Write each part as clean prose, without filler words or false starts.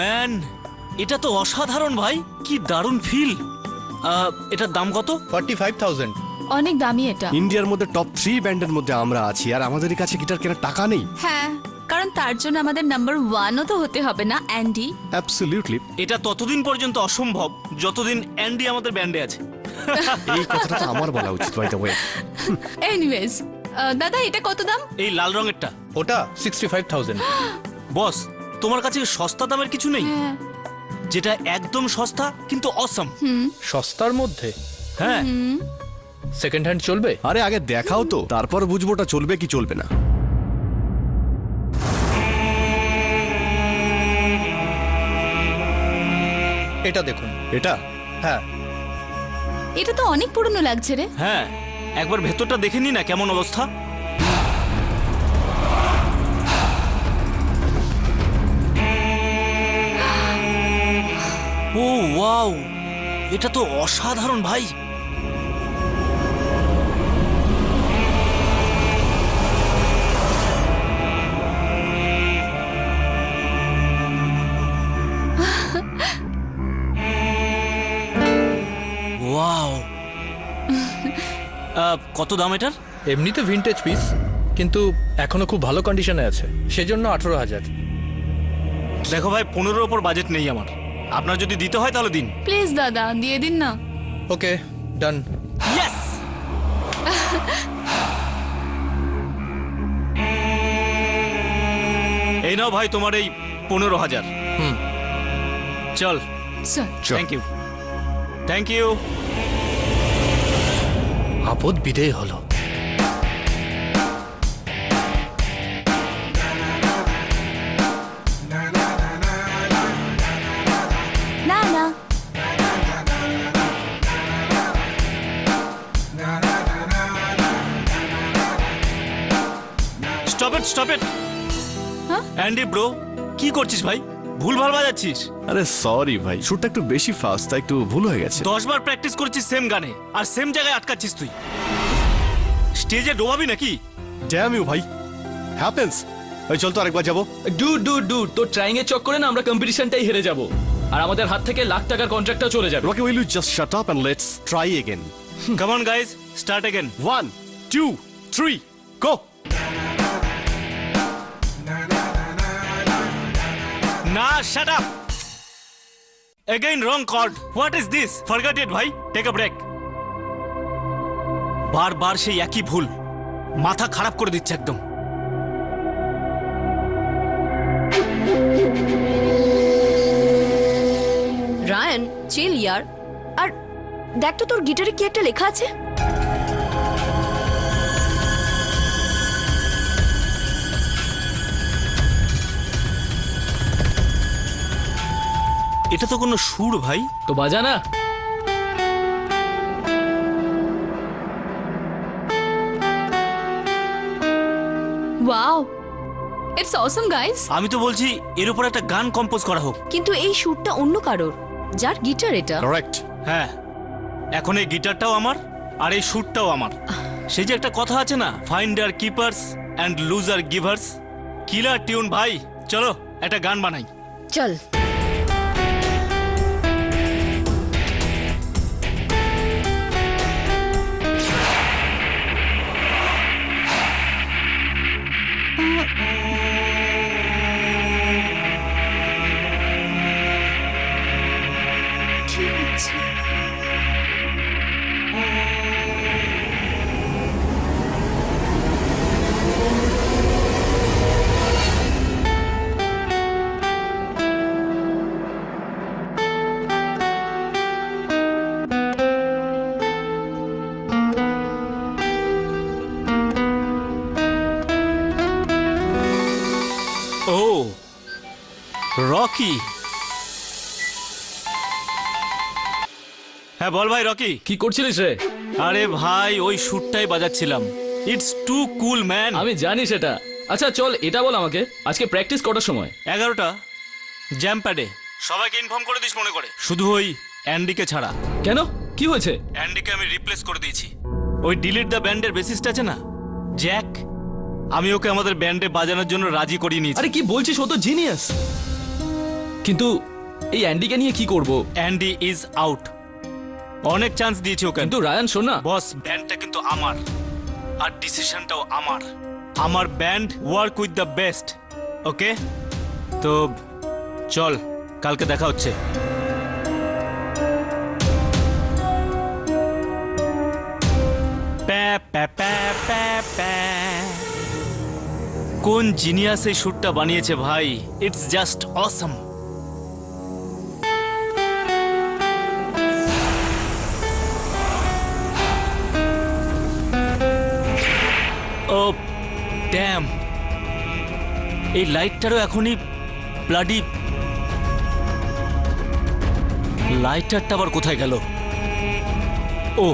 Man, এটা তো অসাধারণ ভাই, কি দারুণ ফিল। এটার দাম কত? 45,000। অনেক দামি এটা। ইন্ডিয়ার মধ্যে টপ 3 ব্যান্ডের মধ্যে আমরা আছি, আর আমাদের কাছে গিটার কেনার টাকা নেই। হ্যাঁ, কারণ তার জন্য আমাদের নাম্বার 1ও তো হতে হবে না অ্যান্ডি? অ্যাবসলিউটলি। এটা ততদিন পর্যন্ত অসম্ভব যতদিন অ্যান্ডি আমাদের ব্যান্ডে আছে। এই কথাটা তো আমার বলা উচিত বাই দ্য ওয়ে। এনিওয়েজ, দাদা এটা কত দাম? এই লাল রঙেরটা? ওটা 65,000। বস, তোমার কাছে সস্তা দামের কিছু নেই? যেটা একদম সস্তা কিন্তু অসম। সস্তার মধ্যে? হ্যাঁ। সেকেন্ড হ্যান্ড চলবে? আরে আগে দেখাও তো, তারপর বুঝবো ওটা চলবে কি চলবে না। এটা দেখুন। এটা? হ্যাঁ। এটা তো অনেক পুরনো লাগছে রে। হ্যাঁ, একবার ভেতরটা দেখে নি না কেমন অবস্থা। ও ওয়াও, এটা তো অসাধারণ ভাই। ওয়াও। কত দাম এটার? এমনিতে ভিনটেজ পিস, কিন্তু এখনো খুব ভালো কন্ডিশনে আছে, সেজন্য 18,000। দেখো ভাই, 15-র ওপর বাজেট নেই আমার। আপনার যদি দিতে হয় তাহলে দিন। প্লিজ দাদা, দিয়ে দিন না। Okay, done. ইয়েস। এই নাও ভাই তোমার এই 15,000। চল। Thank you, thank you. আপদ বিদেয় হলো। না না, স্টপ ইট, স্টপ ইট। হ্যাঁ? অ্যান্ডি ব্রো, কি করছিস ভাই? ভুলভাল বাজাচ্ছিস। আরে সরি ভাই, শুটটা একটু বেশি ফাস্ট, তাই একটু ভুল হয়ে গেছে। 10 বার প্র্যাকটিস করেছিস সেম গানে, আর সেম জায়গায় আটকাচ্ছিস তুই। স্টেজে ডোবাবি নাকি? ড্যাম ইউ ভাই, হ্যাপেন্স। ওই চল তো আরেকবার যাবো। ডুড তোর ট্রাইং এর চক্করে না আমরা কম্পিটিশনটাই হেরে যাব, আর আমাদের হাত থেকে লাখ টাকার কন্ট্রাক্টটা চলে যাবে। Rocky, will you just shut up and let's try again? Come on guys, start again. 1, 2, 3, go! না, shut up. Again wrong chord. What is this? Forget it भाई, टेक अ ब्रेक। বারবার সেই একই ভুল, মাথা খারাপ করে দিচ্ছে একদম। রায়ান, চিল ইয়ার। আর দেখ তো তোর গিটারে কি একটা লেখা আছে। এটা তো কোনো সুর ভাই। তো বাজা না। Wow, it's Assam guys. আমি তো বলছি এর উপর একটা গান কম্পোজ করা হোক। কিন্তু এই শ্যুটটা অন্য কারোর, যার গিটার এটা। কারেক্ট। হ্যাঁ, এখন এই গিটারটাও আমার আর এই শ্যুটটাও আমার। সেই যে একটা কথা আছে না, finder keepers and loser givers. Killer tune ভাই, চলো একটা গান বানাই। চল। কি হচ্ছে? ও রকি। হ্যাঁ বল ভাই রকি। কি করছিলিস রে? আরে ভাই ওই শ্যুটটাই বাজাচ্ছিলাম। It's too cool man. আমি জানি সেটা। আচ্ছা চল এটা বল আমাকে, আজকে প্র্যাকটিস কটার সময়? 11টা, জ্যাম প্যাডে। সবাইকে ইনফর্ম করে দিস মনে করে, শুধু ওই অ্যান্ডিকে ছাড়া। কেন, কি হয়েছে? অ্যান্ডিকে আমি রিপ্লেস করে দিয়েছি। ওই ডিলিট দ্য ব্যান্ডের বেসিস্ট আছে না, জ্যাক, আমি ওকে আমাদের ব্যান্ডে বাজানোর জন্য রাজি করিয়ে নিয়েছি। আরে কি বলছিস, ও তো জিনিয়াস। কিন্তু এই অ্যান্ডিকে নিয়ে কি করব? Andy is out. অনেক চান্স দিয়েছি ওকে। কিন্তু রায়ান শোন না, বস, ব্যান্ডটা কিন্তু আমার, আর ডিসিশনটাও আমার। আমার band work with the best. Okay, তো চল, কালকে দেখা হচ্ছে। প্যা, প্যা, প্যা, প্যা, প্যা। কোন জিনিয়াস এই শ্যুটটা বানিয়েছে ভাই, it's just Assam. O dam, এই লাইটটারও এখনই ব্লাডি। লাইটারটা আবার কোথায় গেল? ও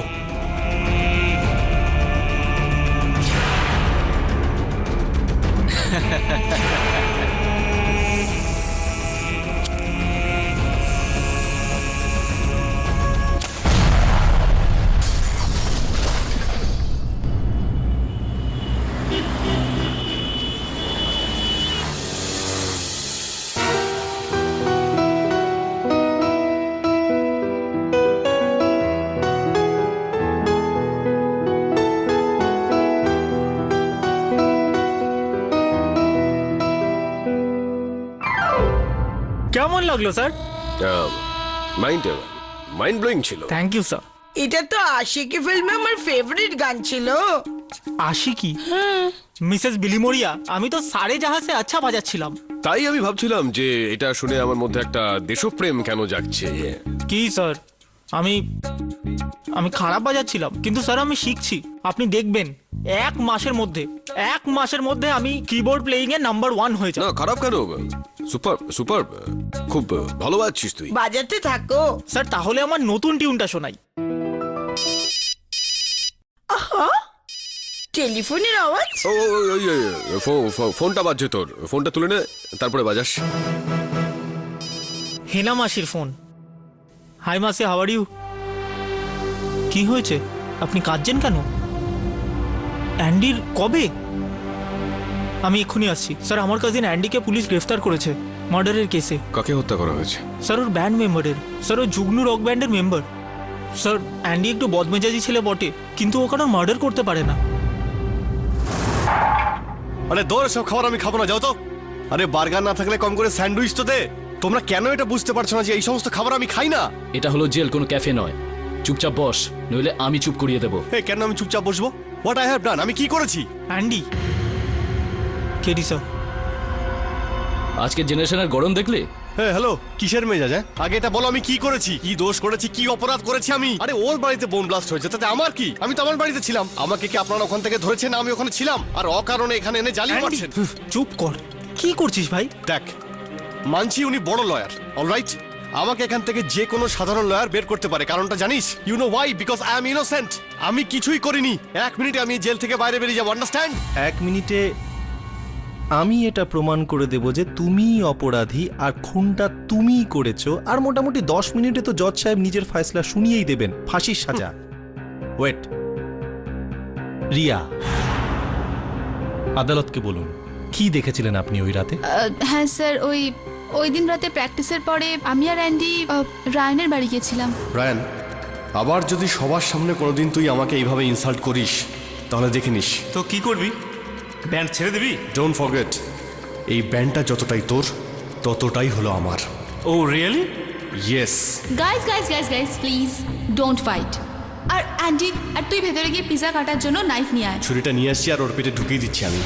কেমন লাগলো স্যার? মাইন্ড ব্লোয়িং ছিল। Thank you sir. এটা তো আশিকি ফিল্মে আমার ফেভারিট গান ছিল। আশিকি? মিসেস বিলিমোরিয়া, আমি তো সারে জাহাজে আচ্ছা বাজাচ্ছিলাম। তাই আমি ভাবছিলাম যে এটা শুনে আমার মধ্যে একটা দেশপ্রেম কেন জাগছে। কি স্যার, আমি খারাপ বাজাচ্ছিলাম, কিন্তু স্যার আমি শিখছি। আপনি দেখবেন এক মাসের মধ্যে আমি কিবোর্ড প্লেয়িং এ নাম্বার 1 হয়ে যাব। না খারাপ কেন, সুপার সুপার, খুব ভালো বাজছিস তুই। বাজাতে থাকো। স্যার তাহলে আমার নতুন টিউনটা শোনাই। টেলিফোনের আওয়াজ। ও ফোনটা বাজছে তোর, ফোনটা তুলে নে তারপরে বাজাস। হেনা মাসির ফোন। হাই মাসি, হাউ আর ইউ? কি হয়েছে, আপনি কাঁদছেন কেন? অ্যান্ডির কবে? আমি এক্ষুনি আসছি স্যার। আমার কাজিন অ্যান্ডিকে পুলিশ গ্রেফতার করেছে মার্ডারের কেসে। কাকে হত্যা করা হয়েছে? স্যার ওর ব্যান্ড মেম্বারের। স্যার ও জুগনু রক ব্যান্ডের মেম্বার। স্যার অ্যান্ডি একটু বদমেজাজি ছেলে বটে, কিন্তু ও কারণ মার্ডার করতে পারে না। আরে দৌড়, সব খাবার আমি খাবো না, যাও তো। আরে বার্গার না থাকলে কম করে স্যান্ডউইচ তো দে। তোমরা কেন এটা বুঝতে পারছো না যে এই সমস্ত খাবার আমি খাই না? এটা হলো জেল, কোনো ক্যাফে নয়। চুপচাপ বস, নইলে আমি চুপ করিয়ে দেবো। এই কেন আমি চুপচাপ বসবো? What I have done? আমি কি করেছি? অ্যান্ডি কেডি স্যার, আজকে জেনারেশনের গরম দেখলে? হ্যাঁ হ্যালো, কিসের মেজাজ? আগে এটা বলো আমি কি করেছি, কি দোষ করেছি, কি অপরাধ করেছি আমি? আরে ওর বাড়িতে বোম ব্লাস্ট হয়েছে, তাতে আমার কি? আমি তো আমার বাড়িতে ছিলাম। আমাকে কি আপনারা ওখান থেকে ধরেছেন? আমি ওখানে ছিলাম, আর অকারণে এখানে এনে জ্বালিয়ে মারছেন। চুপ কর। কি করছিস ভাই? দেখ, মানছি উনি বড় লয়ার, অলরাইট। আমাকে এখান থেকে যে কোনো সাধারণ লয়ার বের করতে পারে, কারণটা জানিস? You know why? Because I am innocent. আমি কিছুই করিনি। 1 মিনিটে আমি জেল থেকে বাইরে বেরিয়ে যাবো, আন্ডারস্ট্যান্ড? 1 মিনিটে আমি এটা প্রমাণ করে দেব যে তুমিই অপরাধী আর খুনটা তুমিই করেছো, আর মোটামুটি 10 মিনিটে তো জজ সাহেব নিজের ফয়সলা শুনিয়েই দেবেন, ফাঁসির সাজা। ওয়েট, রিয়া, আদালতকে বলুন কি দেখেছিলেন আপনি ওই রাতে? হ্যাঁ স্যার, ওই দিন রাতে প্র্যাকটিসের পরে আমি আর অ্যান্ডি রায়নের বাড়ি গেছিলাম। রায়ান, আবার যদি সবার সামনে কোনোদিন তুই আমাকে এইভাবে ইনসাল্ট করিস তাহলে দেখে নিস। তো কি করবি? ব্যান্ড ছেড়ে দিবি? ডোন্ট ফরগেট, এই ব্যান্ডটা যতটাই তোর ততটাই হলো আমার। Oh really? Yes. Guys guys guys guys please don't fight. আর অ্যান্ডি, আর তুই ভেতরে গিয়ে পিজা কাটার জন্য নাইফ নিয়ে আয়। ছুরিটা নিয়ে আসছি আর ওর পেটে ঢুকিয়ে দিচ্ছি আমি।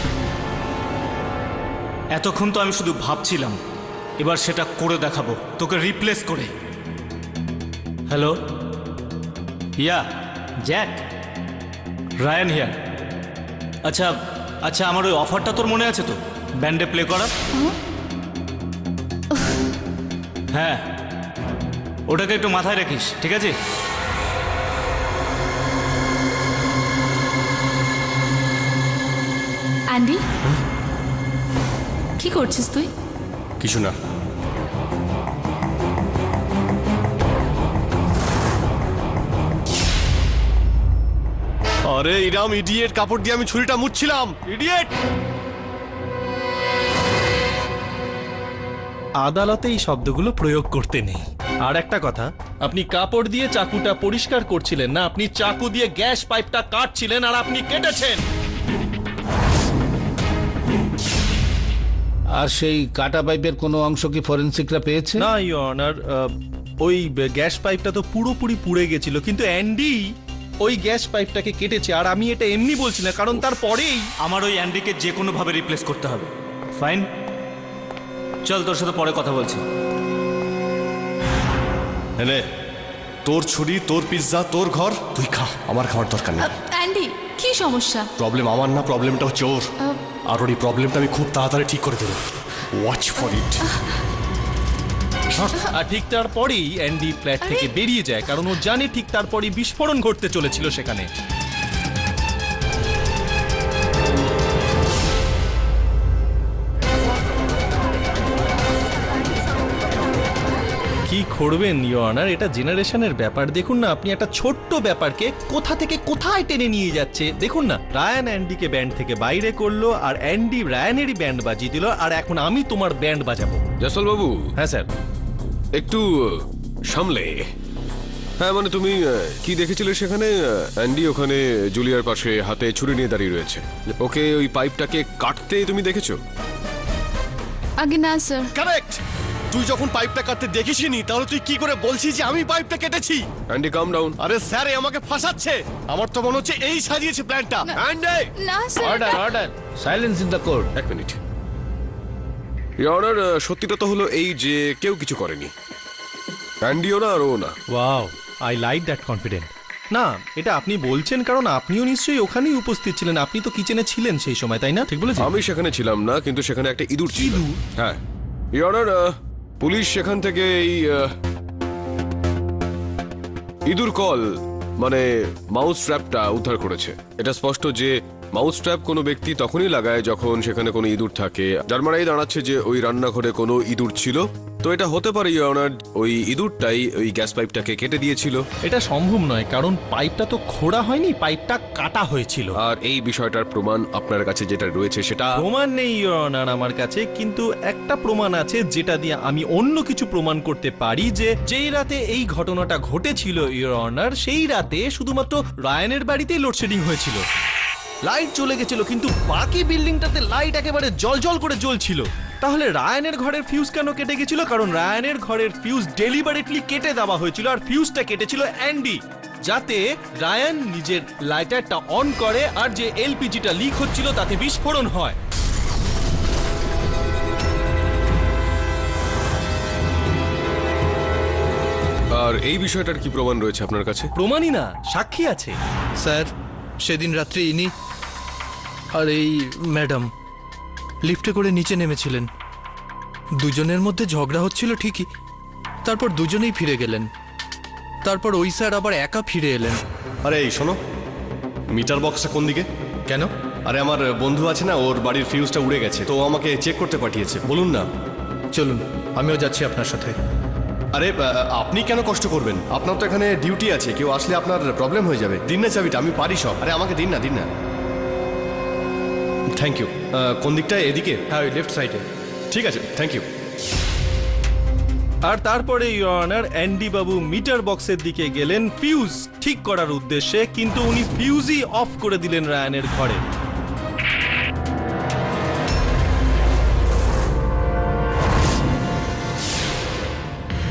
এতক্ষণ তো আমি শুধু ভাবছিলাম, এবার সেটা করে দেখাবো, তোকে রিপ্লেস করে। Hello, yeah Jack, Ryan here. আচ্ছা আচ্ছা, আমার ওই অফারটা তোর মনে আছে তো, ব্যান্ডে প্লে করার? হ্যাঁ, ওটাকে একটু মাথায় রাখিস, ঠিক আছে? অ্যান্ডি, কি করছিস তুই? কিছু না। আরে ইরাম, ইডিয়েট, কাপড় দিয়ে আমি ছুরিটা মুছছিলাম। ইডিয়েট! আদালতে এই শব্দগুলো প্রয়োগ করতে নেই। আর একটা কথা, আপনি কাপড় দিয়ে চাকুটা পরিষ্কার করছিলেন না, আপনি চাকু দিয়ে গ্যাস পাইপটা কাটছিলেন আর আপনি কেটেছেন। আর সেই কাটা পাইপের কোনো অংশ কি ফরেনসিকরা পেয়েছে? না ইওর অনার, ওই গ্যাস পাইপটা তো পুরোপুরি পুড়ে গেছিল, কিন্তু অ্যান্ডি ওই গ্যাস পাইপটাকে কেটেছে। আর আমি এটা এমনি বলছি না, কারণ তারপরেই আমার ওই অ্যান্ডিকে যে কোনোভাবে রিপ্লেস করতে হবে। ফাইন, চল তোর সাথে পরে কথা বলছি। এনে তোর ছুরি, তোর পিৎজা, তোর ঘর, তুই খা, আমার খাওয়ার দরকার নেই। অ্যান্ডি, কি সমস্যা? প্রবলেম আমার না, প্রবলেমটা হচ্ছে ওর। আর ওর এই প্রবলেমটা আমি খুব তাড়াতাড়ি ঠিক করে দেবো। Watch for it. আর ঠিক তারপরেই অ্যান্ডি ফ্ল্যাট থেকে বেরিয়ে যায়, কারণ ও জানে ঠিক তারপরেই বিস্ফোরণ ঘটতে চলেছিল সেখানে। কি করবেন ইওর অনার, এটা জেনারেশনের ব্যাপার। দেখুন না, আপনি একটা ছোট্ট ব্যাপারকে কোথা থেকে কোথায় টেনে নিয়ে যাচ্ছে। দেখুন না, রায়ান অ্যান্ডিকে ব্যান্ড থেকে বাইরে করলো, আর অ্যান্ডি রায়ানেরই ব্যান্ড বাজিয়ে দিল, আর এখন আমি তোমার ব্যান্ড বাজাবো। জসল বাবু। হ্যাঁ স্যার। একটু সামলে। হ্যাঁ মানে তুমি কি দেখেছিলে সেখানে? অ্যান্ডি ওখানে জুলিয়ার পাশে হাতে ছুরি নিয়ে দাঁড়িয়ে রয়েছে। ওকে ওই পাইপটাকে কাটতে তুমি দেখেছো? আগে না স্যার। কারেক্ট। তুই যখন পাইপটা কাটতে দেখিসনি, তাহলে তুই কি করে বলছিস যে আমি পাইপটা কেটেছি? অ্যান্ডি কাম ডাউন। আরে স্যার, আমাকে ফাঁসাচ্ছে। আমার তো মনে হচ্ছে এই সাজিয়েছে প্ল্যানটা। অ্যান্ডি! না sir. Order order, silence in the court. এক মিনিট। ইওর অনার, সত্যিটা তো হলো এই যে কেউ কিছু করেনি। অ্যান্ডিও না আর ও না। Wow, I like that confident. না, এটা আপনি বলছেন কারণ আপনিও নিশ্চয়ই ওখানেই উপস্থিত ছিলেন। আপনি তো কিচেনে ছিলেন সেই সময়, তাই না? ঠিক বলেছি? আমি সেখানে ছিলাম না, কিন্তু সেখানে একটা ইঁদুর ছিল। হ্যাঁ ইওর অনার, পুলিশ সেখান থেকে এই ইঁদুর কল মানে মাউস ট্র্যাপটা উদ্ধার করেছে। এটা স্পষ্ট যে মাউস ট্র্যাপ কোনো ব্যক্তি তখনই লাগায় যখন সেখানে কোনো ইঁদুর থাকে, যার মানেই দাঁড়াচ্ছে যে ওই রান্নাঘরে কোনো ইঁদুর ছিল। তো এটা হতে পারে ইওর অনার ওই ইঁদুরটাই ওই গ্যাস পাইপটাকে কেটে দিয়েছিল। এটা সম্ভব নয়, কারণ পাইপটা তো খোঁড়া হয়নি, পাইপটা কাটা হয়েছিল। আর এই বিষয়টার প্রমাণ আপনার কাছে যেটা রয়েছে সেটা? প্রমাণ নেই ইওর অনার আমার কাছে, কিন্তু একটা প্রমাণ আছে যেটা দিয়ে আমি অন্য কিছু প্রমাণ করতে পারি। যে যেই রাতে এই ঘটনাটা ঘটেছিল ইওর অনার, সেই রাতে শুধুমাত্র রায়ানের বাড়িতেই লোডশেডিং হয়েছিল। লাইট চলে গেছিল, কিন্তু বাকি বিল্ডিংটাতে লাইট একেবারে জলজল করে জ্বলছিল। তাহলে রায়ানের ঘরের ফিউজ কেন কেটে গেছিল? কারণ রায়ানের ঘরের ফিউজ ডেলিবারেটলি কেটে দেওয়া হয়েছিল, আর ফিউজটা কেটেছিল অ্যান্ডি, যাতে রায়ান নিজের লাইটারটা অন করে আর যে এলপিজিটা লিক হচ্ছিল তাতে বিস্ফোরণ হয়। আর এই বিষয়টার কি প্রমাণ রয়েছে আপনার কাছে? প্রমাণই না, সাক্ষী আছে। স্যার, সেদিন রাত্রে ইনি আর এই ম্যাডাম লিফটে করে নিচে নেমেছিলেন। দুজনের মধ্যে ঝগড়া হচ্ছিল ঠিকই, তারপর দুজনেই ফিরে গেলেন। তারপর ওই স্যার আবার একা ফিরে এলেন। আরে এই শোনো, মিটার বক্সটা কোন দিকে? কেন? আরে আমার বন্ধু আছে না, ওর বাড়ির ফিউজটা উড়ে গেছে, তো ও আমাকে চেক করতে পাঠিয়েছে। বলুন না। চলুন আমিও যাচ্ছি আপনার সাথে। আরে আপনি কেন কষ্ট করবেন? আপনার তো এখানে ডিউটি আছে, কেউ আসলে আপনার প্রবলেম হয়ে যাবে। দিন না চাবিটা, আমি পারি সব। আরে আমাকে দিন না, দিন না। Thank you. কোন দিকটায়? এদিকে? হ্যাঁ ওই লেফট সাইডে। ঠিক আছে, থ্যাংক ইউ। আর তারপরে ইওর অনার অ্যান্ডি বাবু মিটার বক্সের দিকে গেলেন ফিউজ ঠিক করার উদ্দেশ্যে, কিন্তু উনি ফিউজই অফ করে দিলেন রায়ানের ঘরে।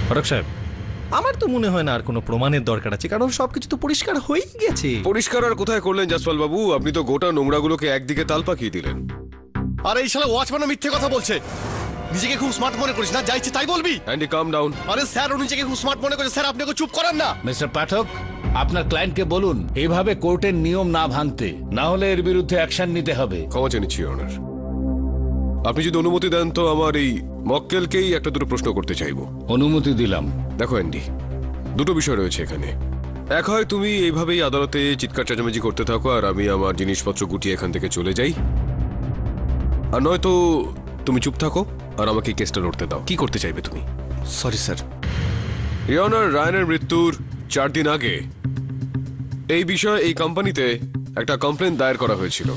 ফরক সাহেব, আমার তো মনে হয় না আর কোনো প্রমাণের দরকার আছে, কারণ সবকিছু তো পরিষ্কার হয়েই গেছে। পরিষ্কার আর কোথায় করলেন জাসপাল বাবু? আপনি তো গোটা নোংরাগুলোকে একদিকে তাল পাকিয়ে দিলেন। আরে এই শালা ওয়াচম্যানও মিথ্যে কথা বলছে। নিজেকে খুব স্মার্ট মনে করিস না, যা ইচ্ছে তাই বলবি। অ্যান্ডি কাম ডাউন। আরে স্যার, ও নিজেকে খুব স্মার্ট মনে করছে। স্যার, আপনি ওকে চুপ করান না। মিস্টার পাঠক, আপনার ক্লায়েন্টকে বলুন এইভাবে কোর্টের নিয়ম না ভাঙতে, না হলে এর বিরুদ্ধে অ্যাকশন নিতে হবে। ক্ষমা চেয়ে নিচ্ছি ইওর অনার। আপনি যদি অনুমতি দেন তো আমার এই মক্কেলকেই একটা দুটো প্রশ্ন করতে চাইবো। অনুমতি দিলাম। দেখো অ্যান্ডি, দুটো বিষয় রয়েছে এখানে। এক হয় তুমি এইভাবেই আদালতে চিৎকার চেঁচামেচি করতে থাকো আর আমি আমার জিনিসপত্র গুটিয়ে এখান থেকে চলে যাই, আর নয়তো তুমি চুপ থাকো আর আমাকে এই কেসটা লড়তে দাও। কি করতে চাইবে তুমি? Sorry sir. ইওর অনার, রায়ানের মৃত্যুর 4 দিন আগে এই বিষয়ে এই কোম্পানিতে একটা কমপ্লেন দায়ের করা হয়েছিল।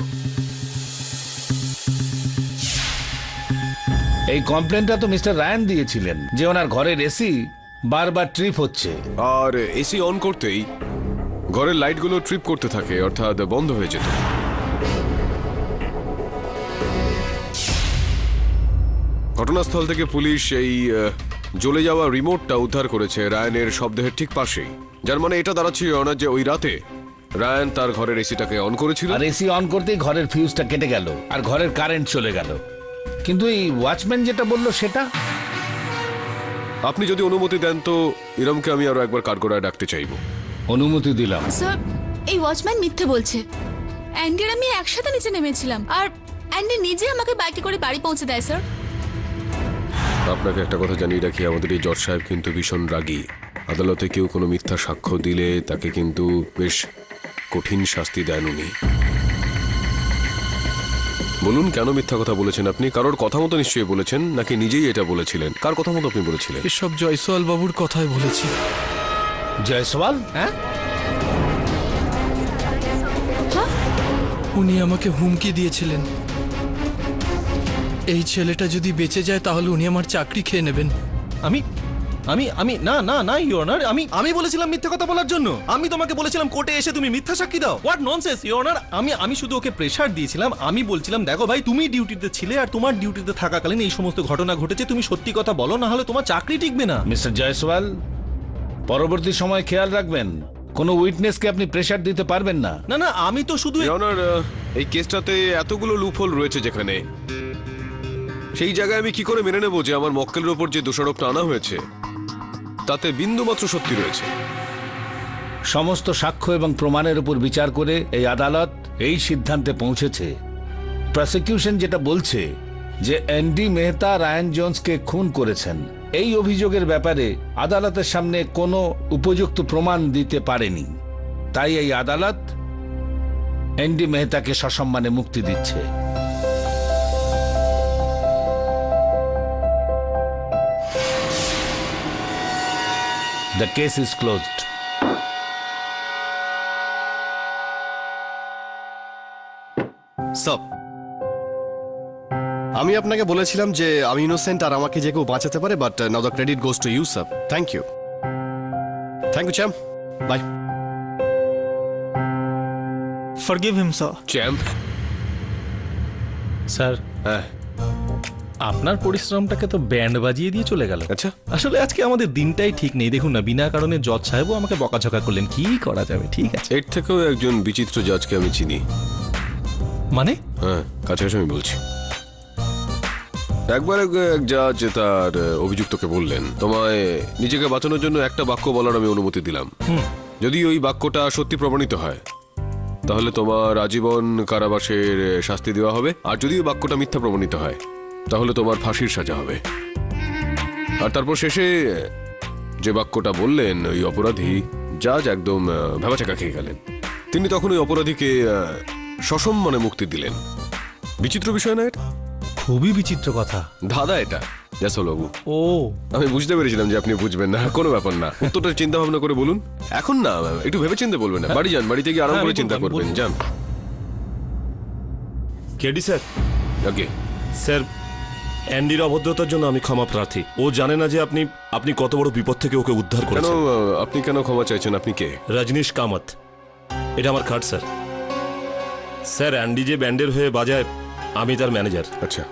এই কমপ্লেনটা তো মিস্টার রায়ান দিয়েছিলেন যে ওনার ঘরের এসি বারবার ট্রিপ হচ্ছে। আর এসি অন করতেই ঘরের লাইটগুলো ট্রিপ করতে থাকে, অর্থাৎ বন্ধ হয়ে যেত। ঘটনাস্থল থেকে পুলিশ এই জ্বলে যাওয়া রিমোটটা উদ্ধার করেছে রায়ানের শবদেহের ঠিক পাশেই, যার মানে এটা দাঁড়াচ্ছে অনার যে ওই রাতে রায়ান তার ঘরের এসিটাকে অন করেছিল। আর এসি অন করতেই ঘরের ফিউজটা কেটে গেল আর ঘরের কারেন্ট চলে গেল। কিন্তু এই ওয়াচম্যান যেটা বললো সেটা। আপনি যদি অনুমতি দেন তো ইরমকে আমি আরো একবার কাঠগড়ায় ডাকতে চাইবো। অনুমতি দিলাম। স্যার, এই ওয়াচম্যান মিথ্যে বলছে। অ্যান্ডি আর আমি একসাথে নিচে নেমেছিলাম, আর অ্যান্ডি নিজে আমাকে বাইকে করে বাড়ি পৌঁছে দেয়। স্যার, আপনাকে একটা কথা জানিয়ে রাখি, আমাদের এই জজ সাহেব কিন্তু ভীষণ রাগী। আদালতে কেউ কোনো মিথ্যা সাক্ষ্য দিলে তাকে কিন্তু বেশ কঠিন শাস্তি দেন উনি। বলুন, কেন মিথ্যা কথা বলেছেন আপনি? কারোর কথা মতো নিশ্চয়ই বলেছেন, নাকি নিজেই এটা বলেছিলেন? কার কথা মতো আপনি বলেছিলেন? এসব জয়সওয়াল বাবুর কথাই বলেছি। জয়সওয়াল? হ্যাঁ, উনি আমাকে হুমকি দিয়েছিলেন, এই ছেলেটা যদি বেঁচে যায় তাহলে উনি আমার চাকরি খেয়ে নেবেন। আমি আমি আমি না না না ইওর অনার, আমি বলেছিলাম মিথ্যে কথা বলার জন্য? আমি তোমাকে বলেছিলাম কোর্টে এসে তুমি মিথ্যা সাক্ষী দাও? What nonsense your honour. আমি শুধু ওকে প্রেসার দিয়েছিলাম। আমি বলছিলাম, দেখো ভাই, তুমি ডিউটিতে ছিলে আর তোমার ডিউটিতে থাকাকালীন এই সমস্ত ঘটনা ঘটেছে, তুমি সত্যি কথা বলো, না হলে তোমার চাকরি টিকবে না। মিস্টার জয়সওয়াল, পরবর্তী সময় খেয়াল রাখবেন কোনো উইটনেসকে আপনি প্রেসার দিতে পারবেন না। না না, আমি তো শুধু অনার, এই কেসটাতে এতগুলো লুপহোল রয়েছে যেখানে, সেই জায়গায় আমি কি করে মেনে নেব যে আমার মক্কেলের ওপর যে দোষারোপটা আনা হয়েছে তাতে বিন্দুমাত্র সত্যি রয়েছে? সমস্ত সাক্ষ্য এবং প্রমাণের উপর বিচার করে এই আদালত এই সিদ্ধান্তে পৌঁছেছে, প্রসিকিউশন যেটা বলছে যে অ্যান্ডি মেহতা রায়ান জোন্সকে খুন করেছেন, এই অভিযোগের ব্যাপারে আদালতের সামনে কোনো উপযুক্ত প্রমাণ দিতে পারেনি। তাই এই আদালত অ্যান্ডি মেহতাকে সসম্মানে মুক্তি দিচ্ছে। The case is closed. Sir, আমি আপনাকে বলেছিলাম যে আমি ইনোসেন্ট আর আমাকে যে কেউ বাঁচাতে পারে, but now the credit goes to you sir. Thank you. Thank you champ. Bye. Forgive him sir. Champ? Sir, হ্যাঁ, আপনার পরিশ্রমটাকে তো ব্যান্ড বাজিয়ে দিয়ে চলে গেল। আচ্ছা। আসলে আজকে আমাদের দিনটাই ঠিক নেই। দেখুন না, বিনা কারণে জজ সাহেবও আমাকে বকাঝকা করলেন। কি করা যাবে? ঠিক আছে। এর থেকেও একজন বিচিত্র জাজকে আমি চিনি। মানে? হ্যাঁ, কাছাকাছি আমি বলছি। একবার এক জাজ তার অভিযুক্তকে বললেন, তোমায় নিজেকে বাঁচানোর জন্য একটা বাক্য বলার আমি অনুমতি দিলাম। যদি ওই বাক্যটা সত্যি প্রমাণিত হয় তাহলে তোমার আজীবন কারাবাসের শাস্তি দেওয়া হবে, আর যদি ওই বাক্যটা মিথ্যা প্রমাণিত হয় তাহলে তোমার ফাঁসির সাজা হবে। আর তারপর শেষে যে বাক্যটা বললেন ওই অপরাধী, জাজ একদম ভেবাচাকা খেয়ে গেলেন। তিনি তখন ওই অপরাধীকে সসম্মানে মুক্তি দিলেন। বিচিত্র বিষয় না এটা? খুবই বিচিত্র কথা। দাদা এটা জয়সওয়াল বাবু, ও আমি বুঝতে পেরেছিলাম যে আপনি বুঝবেন না, কোনো ব্যাপার না। উত্তরটা চিন্তা ভাবনা করে বলুন। এখন না, একটু ভেবে চিন্তে বলবেন না। বাড়ি যান, বাড়িতে গিয়ে আরাম করে চিন্তা করবেন। যান। কেডি স্যার, ওকে স্যার অ্যান্ডির অভদ্রতার জন্য আমি ক্ষমা প্রার্থী। ও জানে না যে আপনি কত বড় বিপদ থেকে ওকে উদ্ধার কেন করেছেন। আপনি কেন ক্ষমা চাইছেন? আপনি কে? রজনীশ কামত, এটা আমার কার্ড স্যার। স্যার অ্যান্ডি যে ব্যান্ডের হয়ে বাজায়, আমি তার ম্যানেজার। আচ্ছা,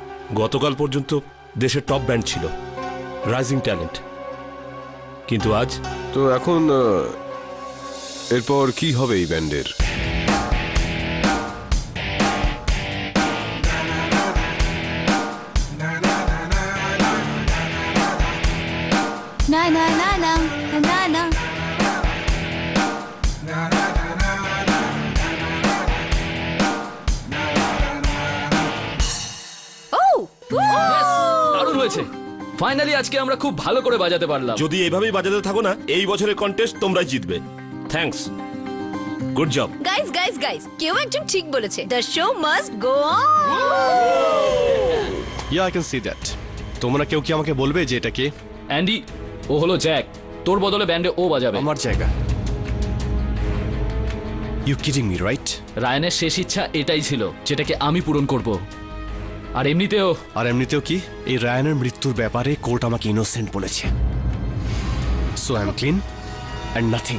গতকাল পর্যন্ত দেশের টপ ব্যান্ড ছিল, রাইজিং ট্যালেন্ট। কিন্তু আজ তো এখন এরপর কি হবে এই ব্যান্ডের? না না না না না না। দারুণ হয়েছে। ফাইনালি আজকে আমরা খুব ভালো করে বাজাতে পারলাম। যদি এইভাবেই বাজাতে থাকো না, এই বছরের কন্টেস্ট তোমরাই জিতবে। Thanks, good job. Guys guys guys, কেউ একজন ঠিক বলেছে, the show must go on. Yeah I can see that. তোমরা কেউ কি আমাকে বলবে যে এটা কে? অ্যান্ডি, ও হলো জ্যাক। তোর বদলে ব্যান্ডে ও বাজাবে। আমার জায়গা। You kidding me, right? রায়ানের শেষ ইচ্ছা এটাই ছিল, যেটাকে আমি পূরণ করব। আর এমনিতেও কি, এই রায়ানের মৃত্যুর ব্যাপারে কোর্ট আমাকে ইনোসেন্ট বলেছে। So I am clean and nothing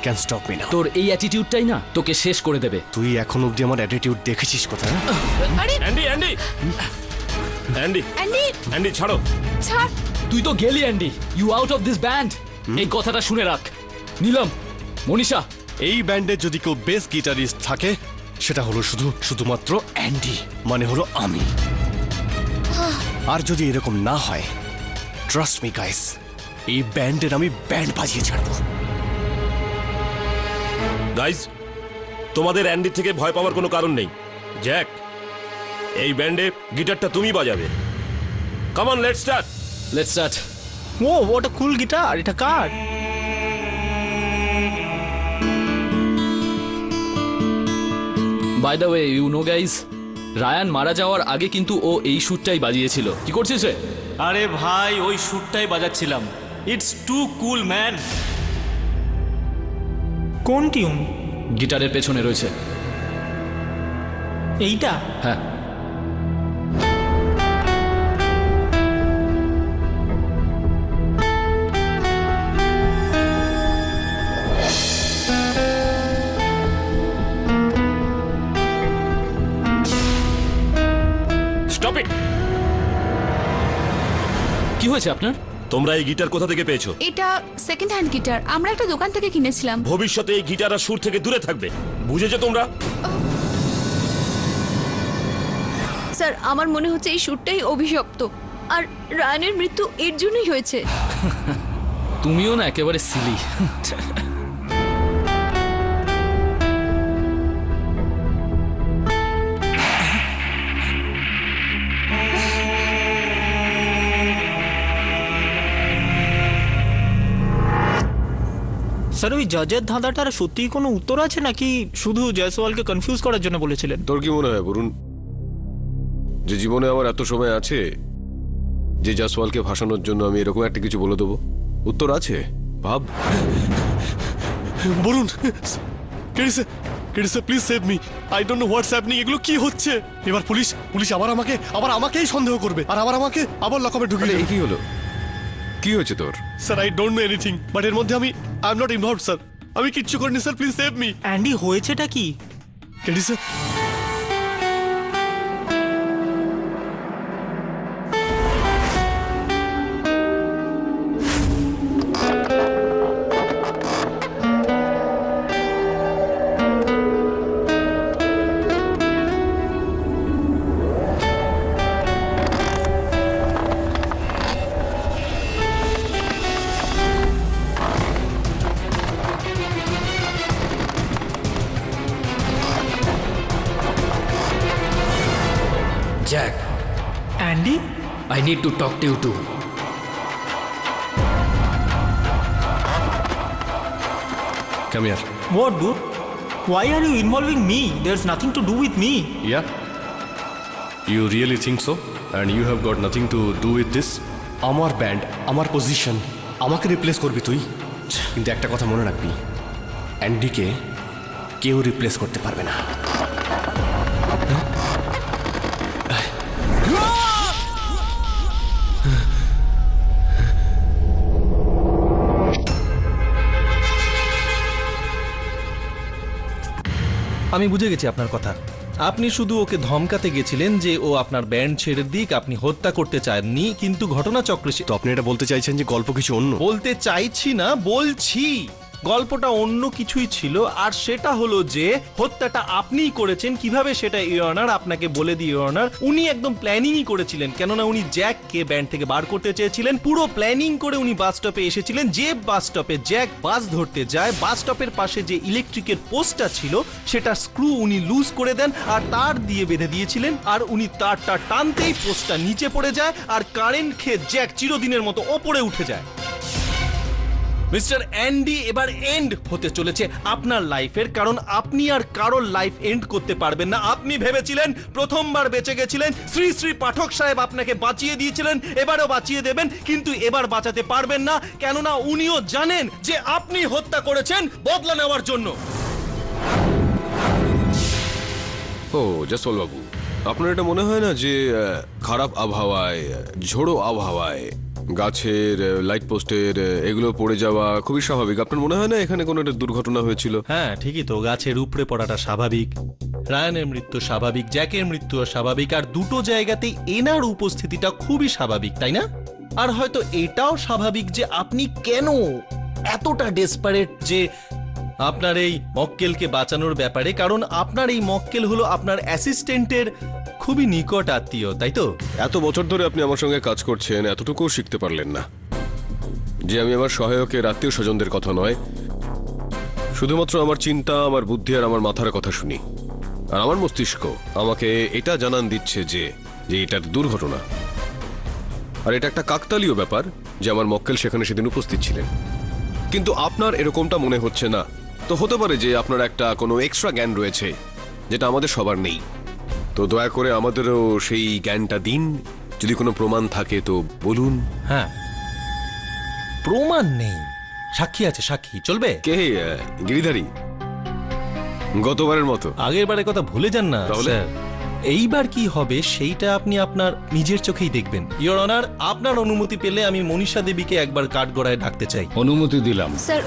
can stop me now. তোর এই অ্যাটিটিউডটাই না তোকে শেষ করে দেবে। তুই এখন অবধি আমার অ্যাটিটিউড দেখেছিস কোথায়? আরে Andy Andy Andy Andy, Andy ছাড়ো। ছাড়। তুই তো গেলি Andy, you out of this band. এই কথাটা শুনে রাখ। নীলম, মনীষা, এই ব্যান্ডের যদি কেউ বেস গিটারিস্ট থাকে, সেটা হলো শুধুমাত্র অ্যান্ডি, মানে হলো আমি। আর যদি এরকম না হয়, ট্রাস্ট মি গাইস, এই ব্যান্ডের আমি ব্যান্ড বাজিয়ে ছাড়বো। গাইজ, তোমাদের অ্যান্ডি থেকে ভয় পাওয়ার কোনো কারণ নেই। জ্যাক, এই ব্যান্ডে গিটারটা তুমি বাজাবে। Come on, let's start. ও ওটা কুল গিটার, এটা কার? By the way, you know guys, Ryan মারা যাওয়ার আগে কিন্তু ও এই সুরটাই বাজিয়েছিল। কি করছিস রে? আরে ভাই, ওই সুরটাই বাজাচ্ছিলাম। It's too cool man. কোন টিউন? গিটারের পেছনে রয়েছে। এইটা? হ্যাঁ। Stop it. কি হয়েছে আপনার? তোমরা এই গিটার কোথা থেকে পেয়েছো? এটা সেকেন্ড হ্যান্ড গিটার, আমরা একটা দোকান থেকে কিনেছিলাম। ভবিষ্যতে এই গিটার আর সুর থেকে দূরে থাকবে, বুঝেছো তোমরা? স্যার, আমার মনে হচ্ছে এই সুরটাই অভিশপ্ত, আর রায়ানের মৃত্যু এর জন্যই হয়েছে। তুমিও না একেবারে সিলি। স্যার, ওই জাজের ধাঁধাটার সত্যিই কোনো উত্তর আছে নাকি শুধু জয়সওয়ালকে কনফিউজ করার জন্য বলেছিলেন? তোর কি মনে হয় বরুণ, যে জীবনে আমার এত সময় আছে যে জয়সওয়ালকে ভাসানোর জন্য আমি এরকম একটা কিছু বলে দেবো? উত্তর আছে, ভাব। Varun, please save me. I don't know what's happening. এগুলো কি হচ্ছে? এবার পুলিশ আবার আমাকেই সন্দেহ করবে, আর আমাকে আবার লকআপে ঢুকিয়ে দেবে। কি হলো? কি হয়েছে তোর? Sir, I don't know anything, but এর মধ্যে I am not involved sir. আমি কিচ্ছু করিনি sir, please save me. Andy, হয়েছেটা কি? KD sir, Jack, Andy, I need to talk to you too. come here. What dude? Why are you involving me? There's nothing to do with me. Yeah? You really think so? And you have got nothing to do with this? আমার band, আমার position, আমাকে replace করবি তুই? কিন্তু একটা কথা মনে রাখবি, অ্যান্ডিকে কেউ রিপ্লেস করতে পারবে না। আমি বুঝে গেছি আপনার কথা। আপনি শুধু ওকে ধমকাতে গেছিলেন যে ও আপনার ব্যান্ড ছেড়ে দিক, আপনি হত্যা করতে চাননি, কিন্তু ঘটনাচক্রে তো আপনি এটা বলতে চাইছেন যে গল্প কিছু অন্য? বলতে চাইছি না, বলছি গল্পটা অন্য কিছুই ছিল। আর সেটা হলো যে হত্যাটা আপনিই করেছেন। কিভাবে সেটা ইওর অনার আপনাকে বলে দিই ইওর অনার, উনি একদম প্ল্যানিংই করেছিলেন, কেননা উনি জ্যাককে ব্যান্ড থেকে বার করতে চেয়েছিলেন। পুরো প্ল্যানিং করে উনি বাস স্টপে এসেছিলেন। যে বাস স্টপে জ্যাক বাস ধরতে যায়, বাস স্টপের পাশে যে ইলেকট্রিকের পোস্টটা ছিল সেটা স্ক্রু উনি লুজ করে দেন আর তার দিয়ে বেঁধে দিয়েছিলেন। আর উনি তারটা টানতেই পোস্টটা নিচে পড়ে যায় আর কারেন্ট খেয়ে জ্যাক চিরদিনের মতো ওপরে উঠে যায়। মিস্টার অ্যান্ডি এবার এন্ড হতে চলেছে আপনার লাইফের, কারণ আপনি আর কারোর লাইফ এন্ড করতে পারবেন না। আপনি ভেবেছিলেন প্রথমবার বেঁচে গেছিলেন, শ্রী শ্রী পাঠক সাহেব আপনাকে বাঁচিয়ে দিয়েছিলেন, এবারও বাঁচিয়ে দেবেন, কিন্তু এবার বাঁচাতে পারবেন না, কেননা উনিও জানেন যে আপনি হত্যা করেছেন বদলা নেওয়ার জন্য। ও জসওয়াল বাবু, আপনার এটা মনে হয় না যে খারাপ আবহাওয়ায়, ঝোড়ো আবহাওয়ায় গাছের, লাইট পোস্টের এগুলো পড়ে যাওয়া খুবই স্বাভাবিক? আপনার মনে হয় না এখানে কোনো একটা দুর্ঘটনা হয়েছিল? হ্যাঁ ঠিকই তো, গাছের উপরে পড়াটা স্বাভাবিক, রায়ানের মৃত্যু স্বাভাবিক, জ্যাকের মৃত্যুও স্বাভাবিক, আর দুটো জায়গাতেই এনার উপস্থিতিটা খুবই স্বাভাবিক, তাই না? আর হয়তো এটাও স্বাভাবিক যে আপনি কেন এতটা ডেসপারেট যে আপনার এই মক্কেলকে বাঁচানোর ব্যাপারে, কারণ আপনার এই মক্কেল হলো আপনার অ্যাসিস্ট্যান্টের খুবই নিকট আত্মীয়, তাই তো? এত বছর ধরে আপনি আমার সঙ্গে কাজ করছেন, এতটুকুও শিখতে পারলেন না যে আমি আমার সহায়কের আত্মীয় স্বজনদের কথা নয়, শুধুমাত্র আমার চিন্তা, আমার বুদ্ধি আর আমার মাথার কথা শুনি। আর আমার মস্তিষ্ক আমাকে এটা জানান দিচ্ছে যে এটা দুর্ঘটনা। আর এটা একটা কাকতালীয় ব্যাপার যে আমার মক্কেল সেখানে সেদিন উপস্থিত ছিলেন, কিন্তু আপনার এরকমটা মনে হচ্ছে না। তো হতে পারে যে আপনার একটা কোনো এক্সট্রা জ্ঞান রয়েছে যেটা আমাদের সবার নেই। তো দয়া করে আমাদেরও সেই জ্ঞানটা দিন। যদি কোনো প্রমাণ থাকে তো বলুন। হ্যাঁ, প্রমাণ নেই, সাক্ষী আছে, সাক্ষী চলবে। কে? গিরিধারী? গতবারের মতো? আগের বারের কথা ভুলে যান না স্যার। এইবার কি হবে সেইটা আপনি আপনার নিজের চোখেই দেখবেন। ইওর অনার, আপনার অনুমতি পেলে আমি মনীষা দেবীকে একবার কাঠগড়ায় ডাকতে চাই। অনুমতি দিলাম। স্যার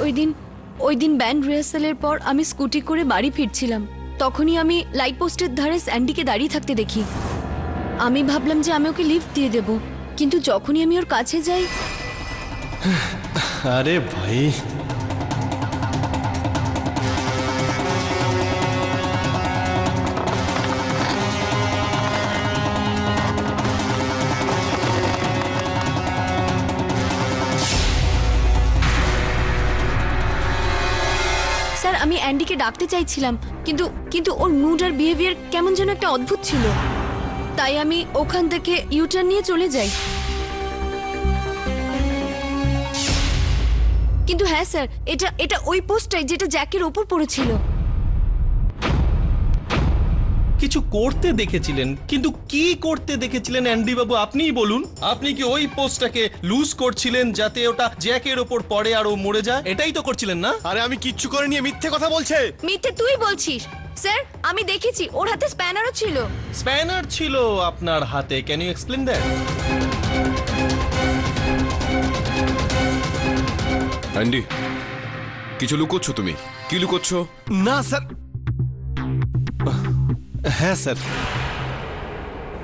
ওই দিন ব্যান্ড রিহার্সালের পর আমি স্কুটি করে বাড়ি ফিরছিলাম, তখনই আমি লাইট পোস্টের ধারে স্যান্ডিকে দাঁড়িয়ে থাকতে দেখি। আমি ভাবলাম যে আমি ওকে লিফট দিয়ে দেব, কিন্তু যখনই আমি ওর কাছে যাই, আরে ভাই, স্যার আমি অ্যান্ডিকে ডাকতে চাইছিলাম, কিন্তু ওর মুড আর বিহেভিয়ার কেমন যেন একটা অদ্ভুত ছিল, তাই আমি ওখান থেকে ইউটার্ন নিয়ে চলে যাই। কিন্তু হ্যাঁ স্যার, এটা ওই পোস্টটাই যেটা জ্যাকের ওপর পড়েছিল। কিছু করতে দেখেছিলেন, কিন্তু কি করতে দেখেছিলেন অ্যান্ডি বাবু আপনিই বলুন। আপনি কি ওই পোস্টটাকে লুজ করছিলেন যাতে ওটা জ্যাকের ওপর পড়ে আর ও মরে যায়? এটাই তো করছিলেন না? আরে আমি কিচ্ছু করিনি, মিথ্যে কথা বলছে। মিথ্যে তুই বলছিস? স্যার আমি দেখেছি ওর হাতে স্প্যানারও ছিল। স্প্যানার ছিল আপনার হাতে? Can you explain that? Andy, কিছু লুকোচ্ছ তুমি? কি লুকোচ্ছ? না স্যার। হ্যাঁ sir,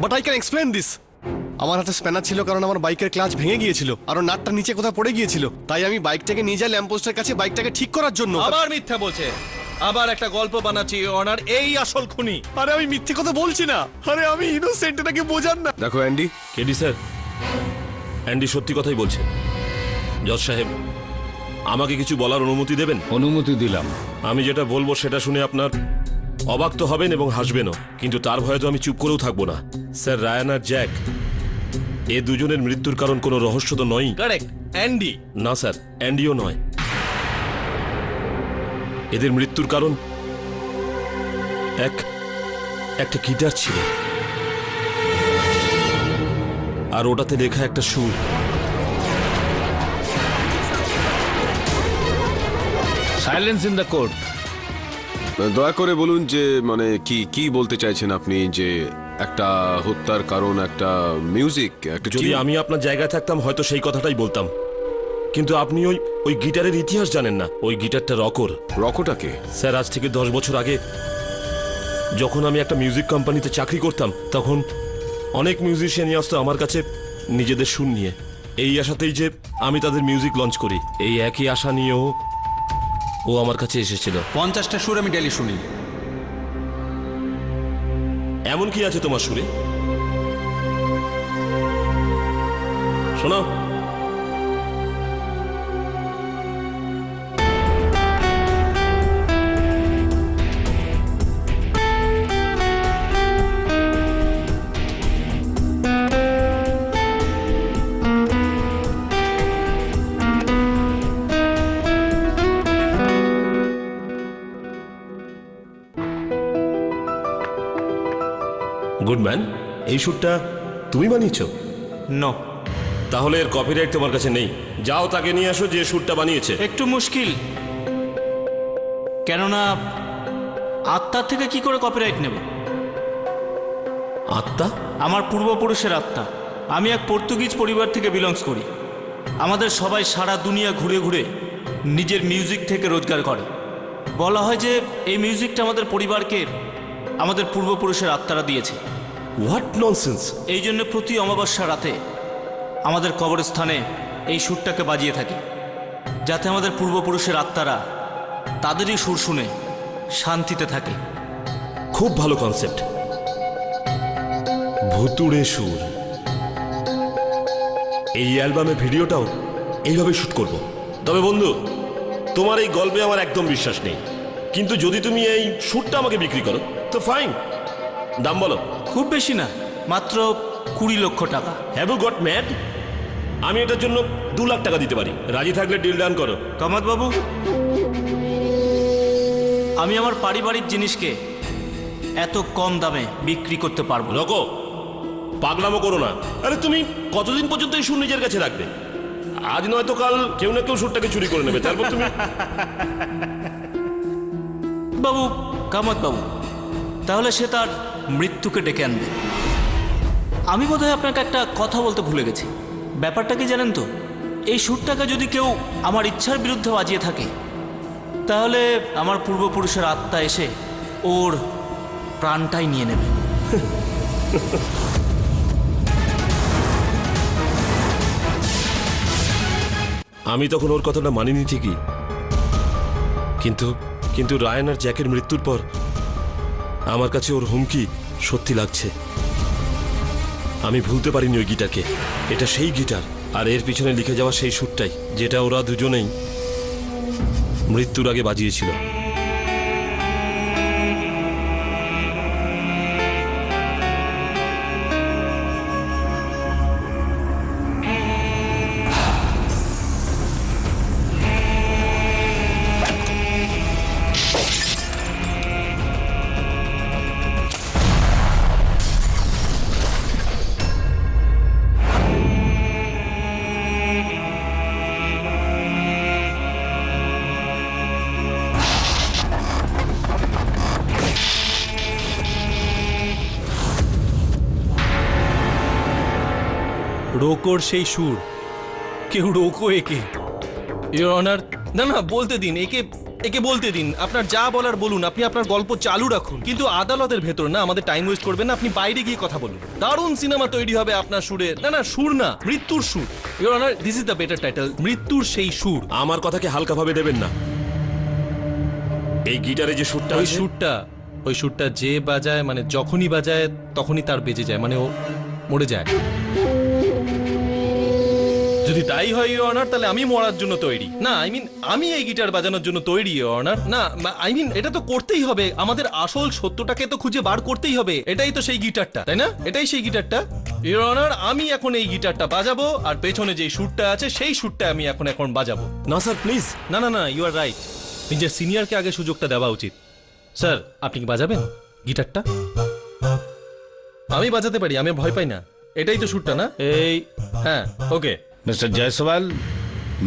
but I can explain this. আমার হাতে স্প্যানার ছিল কারণ আমার বাইকের ক্লাচ ভেঙে গিয়েছিল আর ওর নাটটা নিচে কোথাও পড়ে গিয়েছিল, তাই আমি বাইকটাকে নিয়ে যাই ল্যাম্পপোস্টের কাছে বাইকটাকে ঠিক করার জন্য। আবার মিথ্যা বলছে, আবার একটা গল্প বানাচ্ছি অনার, এই আসল খুনি। আরে আমি মিথ্যে কথা বলছি না, আরে আমি ইনোসেন্ট, এটাকে বোঝান না। দেখো অ্যান্ডি। কেডি স্যার, অ্যান্ডি সত্যি কথাই বলছে। জজ সাহেব, আমাকে কিছু বলার অনুমতি দেবেন? অনুমতি দিলাম। আমি যেটা বলবো সেটা শুনে আপনার অবাক তো হবেন এবং হাসবেনও, কিন্তু তার ভয়ে তো আমি চুপ করেও থাকবো না। স্যার, রায়ান আর জ্যাক, এ দুজনের মৃত্যুর কারণ কোনো রহস্য তো নয়। Correct, Andy. না স্যার, অ্যান্ডিও নয়। এদের মৃত্যুর কারণ একটা গিটার ছিল, আর ওটাতে লেখা একটা সুর। Silence in the court. দয়া করে বলুন যে মানে কি কি বলতে চাইছেন আপনি, যে একটা হত্যার কারণ একটা মিউজিক, একটা যদি tune? আমি আপনার জায়গায় থাকতাম হয়তো সেই কথাটাই বলতাম, কিন্তু আপনি ওই গিটারের ইতিহাস জানেন না। ওই গিটারটা রকর। রকটাকে? স্যার, আজ থেকে 10 বছর আগে যখন আমি একটা মিউজিক কোম্পানিতে চাকরি করতাম, তখন অনেক মিউজিশিয়ানই আসতো আমার কাছে নিজেদের সুর নিয়ে, এই আশাতেই যে আমি তাদের মিউজিক লঞ্চ করি। এই একই আশা নিয়েও ও আমার কাছে এসেছিল। 50টা সুর আমি ডেলি শুনি। এমন কি আছে তোমার সুরে? শোনো। গুড ম্যান, এই সুরটা তুমি বানিয়েছো? নো। তাহলে এর কপিরাইট তোমার কাছে নেই। যাও তাকে নিয়ে আসো যে সুরটা বানিয়েছে। একটু মুশকিল, কেননা আত্মার থেকে কি করে কপিরাইট নেব? আত্মা? আমার পূর্বপুরুষের আত্মা। আমি এক পর্তুগিজ পরিবার থেকে বিলংস করি। আমাদের সবাই সারা দুনিয়া ঘুরে ঘুরে নিজের মিউজিক থেকে রোজগার করে। বলা হয় যে এই মিউজিকটা আমাদের পরিবারকে আমাদের পূর্বপুরুষের আত্মারা দিয়েছে। What nonsense! এই জন্য প্রতি অমাবস্যা রাতে আমাদের কবরস্থানে এই সুরটাকে বাজিয়ে থাকি, যাতে আমাদের পূর্বপুরুষের আত্মারা তাদেরই সুর শুনে শান্তিতে থাকে। খুব ভালো কনসেপ্ট। ভুতুড়ে সুর। এই অ্যালবামের ভিডিওটাও এইভাবে শুট করব। তবে বন্ধু, তোমার এই গল্পে আমার একদম বিশ্বাস নেই, কিন্তু যদি তুমি এই সুরটা আমাকে বিক্রি করো তো ফাইন। দাম বলো। খুব বেশি না, মাত্র 20 লক্ষ টাকা। Have you got mad? আমি এটার জন্য 2 লাখ টাকা দিতে পারি। রাজি থাকলে ডিল ডান করো। কামাত বাবু, আমি আমার পারিবারিক জিনিসকে এত কম দামে বিক্রি করতে পারবো না। রকো, পাগলামো করো না। আরে তুমি কতদিন পর্যন্ত এই সুর নিজের কাছে রাখবে? আজ নয়তো কাল কেউ না কেউ সুরটাকে চুরি করে নেবে, তারপর তুমি বাবু, কামাত বাবু, তাহলে সে তার মৃত্যুকে ডেকে আনবে। আমি বোধহয় আপনাকে একটা কথা বলতে ভুলে গেছি। ব্যাপারটা কি জানেন তো, এই সুরটাকে যদি কেউ আমার ইচ্ছার বিরুদ্ধে বাজিয়ে থাকে, তাহলে আমার পূর্বপুরুষের আত্মা এসে ওর প্রাণটাই নিয়ে নেবে। আমি তখন ওর কথাটা মানিনি ঠিকই, কিন্তু কিন্তু রায়ান আর জ্যাকের মৃত্যুর পর আমার কাছে ওর হুমকি সত্যি লাগছে। আমি ভুলতে পারিনি ওই গিটারকে। এটা সেই গিটার, আর এর পিছনে লিখে যাওয়া সেই সুরটাই, যেটা ওরা দুজনেই মৃত্যুর আগে বাজিয়েছিল। রোকোর সেই সুর, কেউ রোকো একে। ইওর অনার, না না, বলতে দিন একে, একে বলতে দিন। আপনার যা বলার বলুন, আপনি আপনার গল্প চালু রাখুন, কিন্তু আদালতের ভেতর না, আমাদের টাইম ওয়েস্ট করবেন না। আপনি বাইরে গিয়ে কথা বলুন। দারুণ সিনেমা তৈরি হবে আপনার সুরে। না না, সুর না, মৃত্যুর সুর। Your honour, this is the better title, মৃত্যুর সেই সুর। আমার কথাকে হালকাভাবে দেবেন না। এই গিটারে যে সুরটা ওই আছে, ওই সুরটা যে বাজায়, মানে যখনই বাজায় তখনই তার বেজে যায়, মানে ও মরে যায়। যদি তাই হয় ইওর অনার, তাহলে আমি মরার জন্য তৈরি। না, আই মিন আমি এই গিটার বাজানোর জন্য তৈরি ইওর অনার। না, আই মিন এটা তো করতেই হবে, আমাদের আসল সত্যটাকে তো খুঁজে বার করতেই হবে। এটাই তো সেই গিটারটা, তাই না? এটাই সেই গিটারটা ইওর অনার। আমি এখন এই গিটারটা বাজাবো, আর পেছনে যে সুরটা আছে সেই সুরটা আমি এখন বাজাবো। না স্যার প্লিজ। না না না, ইউ আর রাইট। নিজের সিনিয়রকে আগে সুযোগটা দেওয়া উচিত। স্যার, আপনি কি বাজাবেন? গিটারটা আমি বাজাতে পারি, আমি ভয় পাই না। এটাই তো সুরটা না? এই হ্যাঁ, okay. Mister Jaiswal,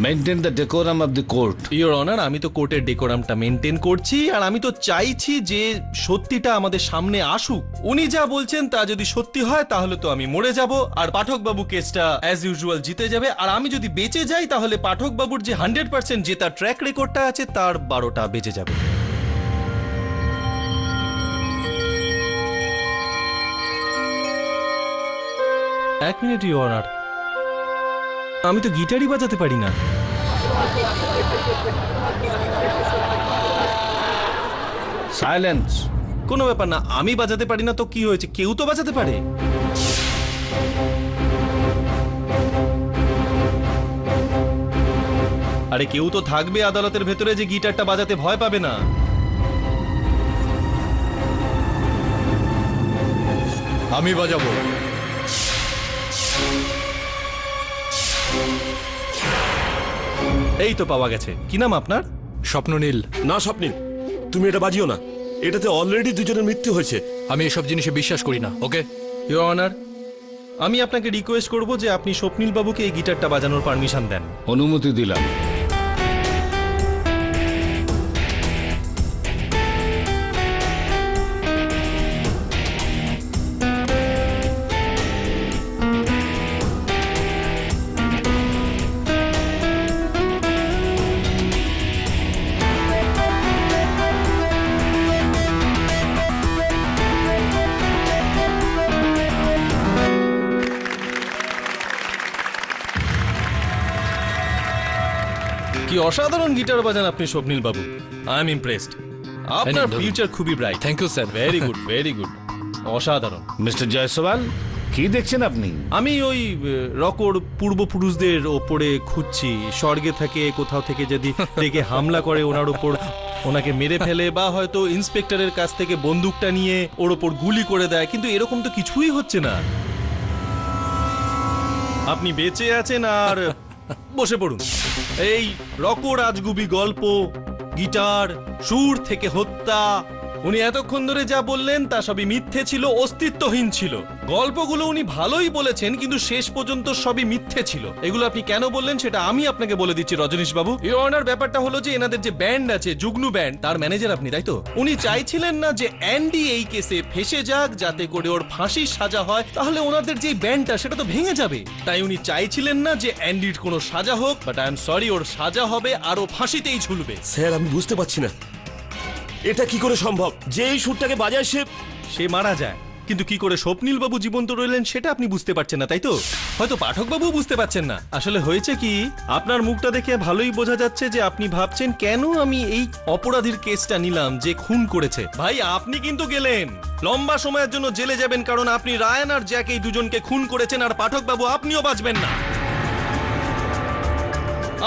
maintain the decorum of the court. Your honour, আমি তো কোর্টের ডেকোরামটা মেনটেন করছি, আর আমি তো চাইছি যে সত্যিটা আমাদের সামনে আসুক। উনি যা বলছেন তা যদি সত্যি হয় তাহলে তো আমি মরে যাব, আর পাঠক বাবু কেসটা অ্যাজ ইউজুয়াল জিতে যাবে। আর আমি যদি বেঁচে যাই তাহলে পাঠক বাবুর যে 100% জেতার ট্র্যাক রেকর্ডটা আছে তার 12টা বেঁচে যাবে। এক মিনিট ইওর অনার, আমি তো গিটারই বাজাতে পারি না। সাইলেন্স। কোনো ব্যাপার না, আমি বাজাতে পারি না তো কি হয়েছে, কেউ তো বাজাতে পারে। আরে কেউ তো থাকবে আদালতের ভেতরে যে গিটারটা বাজাতে ভয় পাবে না। আমি বাজাবো। এই তো পাওয়া গেছে। কি নাম আপনার? স্বপ্ননীল। না স্বপ্নিল, তুমি এটা বাজিও না, এটাতে অলরেডি দুজনের মৃত্যু হয়েছে। আমি এসব জিনিসে বিশ্বাস করি না। ওকে ইওর অনার, আমি আপনাকে রিকোয়েস্ট করব যে আপনি স্বপ্নিল বাবুকে এই গিটারটা বাজানোর পারমিশন দেন। অনুমতি দিলাম। কি অসাধারণ গিটার বাজান আপনি স্বপ্নিল বাবু, আই এম ইমপ্রেসড। আপনার ফিউচার খুবই bright. Thank you sir. Very good, very good, অসাধারণ। মিস্টার জয়সওয়াল, কি দেখছেন আপনি? আমি ওই রকর পূর্বপুরুষদের ওপরে খুঁজছি। স্বর্গে থেকে কোথাও থেকে যদি ডেকে হামলা করে ওনার ওপর, ওনাকে মেরে ফেলে, বা হয়তো ইন্সপেক্টরের কাছ থেকে বন্দুকটা নিয়ে ওর ওপর গুলি করে দেয়, কিন্তু এরকম তো কিছুই হচ্ছে না। আপনি বেঁচে আছেন আর বসে পড়ুন। এই রকর আজগুবি গল্প, গিটার, সুর থেকে হত্যা, উনি এতক্ষণ ধরে যা বললেন তা সবই মিথ্যে ছিল, অস্তিত্বহীন ছিল। গল্পগুলো উনি ভালোই বলেছেন, কিন্তু শেষ পর্যন্ত সবই মিথ্যে ছিল। এগুলো আপনি কেন বললেন সেটা আমি আপনাকে বলে দিচ্ছি রজনীশ বাবু। ইওর অনার, ব্যাপারটা হলো যে এনাদের যে ব্যান্ড আছে, যুগ্নু ব্যান্ড, তার ম্যানেজার আপনি, তাই তো? উনি চাইছিলেন না যে অ্যান্ডি এই কেসে ফেঁসে যাক, যাতে করে ওর ফাঁসির সাজা হয়, তাহলে ওনাদের যে ব্যান্ডটা সেটা তো ভেঙে যাবে। তাই উনি চাইছিলেন না যে অ্যান্ডির কোনো সাজা হোক, বাট আই এম সরি, ওর সাজা হবে আর ও ফাঁসিতেই ঝুলবে। স্যার, আমি বুঝতে পারছি না এটা কি করে সম্ভব যে এই সুরটাকে বাজায় সে মারা যায়, কিন্তু কি করে স্বপ্নিল বাবু জীবন্ত রইলেন সেটা আপনি বুঝতে পারছেন না, তাই তো? হয়তো পাঠক বাবু বুঝতে পারছেন না। আসলে হয়েছে কি, আপনার মুখটা দেখে ভালোই বোঝা যাচ্ছে যে আপনি ভাবছেন কেন আমি এই অপরাধীর কেসটা নিলাম যে খুন করেছে। ভাই, আপনি কিন্তু গেলেন, লম্বা সময়ের জন্য জেলে যাবেন, কারণ আপনি রায়ান আর জ্যাক এই দুজনকে খুন করেছেন। আর পাঠক বাবু, আপনিও বাঁচবেন না।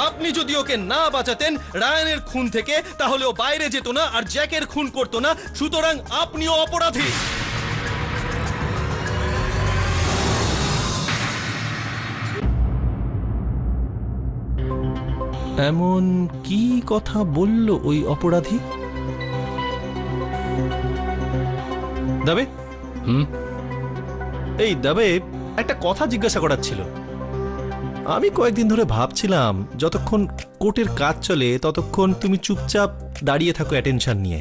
আপনি যদি ওকে না বাঁচাতেন রায়ানের খুন থেকে, তাহলে ও বাইরে যেত না আর জ্যাকের খুন করতো না। সুতরাং আপনিও অপরাধী। এমন কি কথা বলল ওই অপরাধী? দাবে, এই দাবে, একটা কথা জিজ্ঞাসা করার ছিল। আমি কয়েকদিন ধরে ভাবছিলাম, যতক্ষণ কোর্টের কাজ চলে ততক্ষণ তুমি চুপচাপ দাঁড়িয়ে থাকো অ্যাটেনশন নিয়ে।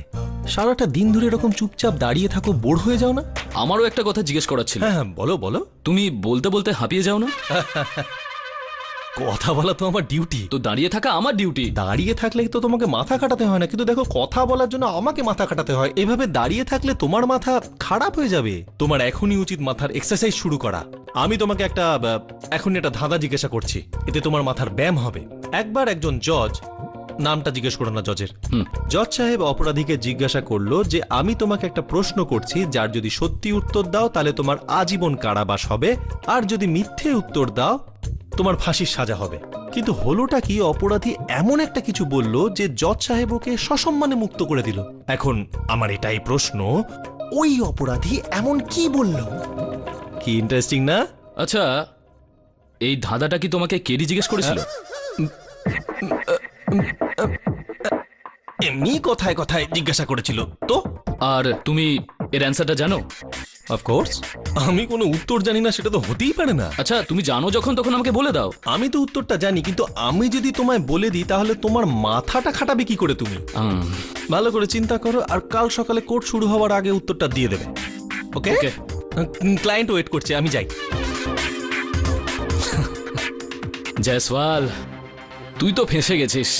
সারাটা দিন ধরে এরকম চুপচাপ দাঁড়িয়ে থাকো, বোর হয়ে যাও না? আমারও একটা কথা জিজ্ঞেস করার ছিল। হ্যাঁ, বলো বলো। তুমি বলতে বলতে হাঁপিয়ে যাও না? কথা বলা তো আমার ডিউটি। তো দাঁড়িয়ে থাকা আমার ডিউটি। দাঁড়িয়ে থাকলে তো তোমাকে মাথা কাটাতে হয় না, কিন্তু দেখো, কথা বলার জন্য আমাকে মাথা কাটাতে হয়। এভাবে দাঁড়িয়ে থাকলে তোমার মাথা খারাপ হয়ে যাবে। তোমার এখনই উচিত মাথার এক্সারসাইজ শুরু করা। আমি তোমাকে এখন একটা ধাঁধা জিজ্ঞাসা করছি, এতে তোমার মাথার ব্যায়াম হবে। একবার একজন জজ, নামটা জিজ্ঞেস করো না জজের, জজ সাহেব অপরাধীকে জিজ্ঞাসা করলো যে আমি তোমাকে একটা প্রশ্ন করছি, যার যদি সত্যি উত্তর দাও তাহলে তোমার আজীবন কারাবাস হবে, আর যদি মিথ্যে উত্তর দাও তোমার ফাঁসির সাজা হবে। কিন্তু হলোটা কি, অপরাধী এমন একটা কিছু বলল যে জজ সাহেব ওকে সসম্মানে মুক্ত করে দিল। এখন আমার এটাই প্রশ্ন, ওই অপরাধী এমন কি বলল? কি ইন্টারেস্টিং না? আচ্ছা, এই ধাঁধাটা কি তোমাকে কেডি জিজ্ঞেস করেছিল? এমনি কথায় কথায় জিজ্ঞাসা করেছিল তো। আর তুমি এর অ্যান্সারটা জানো? অফকোর্স, আমি কোনো উত্তর জানি না সেটা তো হতেই পারে না। আচ্ছা তুমি জানো যখন তখন আমাকে বলে দাও। আমি তো উত্তরটা জানি, কিন্তু আমি যদি তোমায় বলে দিই তাহলে তোমার মাথাটা খাটাবে কি করে তুমি? ভালো করে চিন্তা করো, আর কাল সকালে কোর্ট শুরু হওয়ার আগে উত্তরটা দিয়ে দেবে। ওকে? ক্লায়েন্ট ওয়েট করছে, আমি যাই। জয়সওয়াল, তুই তো ফেঁসে গেছিস,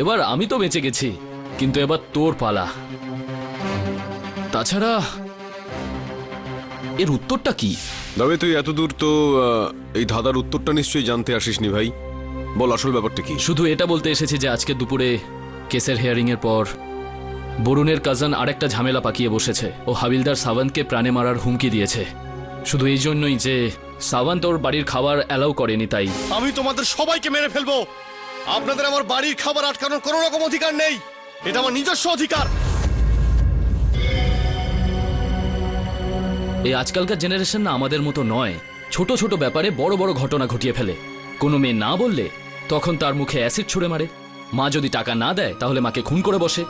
এবার আমি তো বেঁচে গেছি, কিন্তু এবার তোর পালা। তাছাড়া এর উত্তরটা কি? তবে তুই এতদূর তো এই ধাঁধার উত্তরটা নিশ্চয়ই জানতে আসিসনি ভাই। বল আসল ব্যাপারটা কি? শুধু এটা বলতে এসেছি যে আজকে দুপুরে কেসের হিয়ারিং এর পর বরুণের কাজন আরেকটা ঝামেলা পাকিয়ে বসেছে। ও হাবিলদার সাওয়ান্তকে প্রাণে মারার হুমকি দিয়েছে, শুধু এই জন্যই যে সাওয়ান্ত ওর বাড়ির খাবার অ্যালাউ করেনি তাই। আমি তোমাদের সবাইকে মেরে ফেলবো। আপনাদের আমার বাড়ির খাবার আটকানোর কোনো রকম অধিকার নেই, এটা আমার নিজস্ব অধিকার। এই আজকালকার জেনারেশন না আমাদের মতো নয়, ছোট ছোট ব্যাপারে বড় বড় ঘটনা ঘটিয়ে ফেলে। কোনো মেয়ে না বললে তখন তার মুখে অ্যাসিড ছুঁড়ে মারে, মা যদি টাকা না দেয় তাহলে মাকে খুন করে বসে।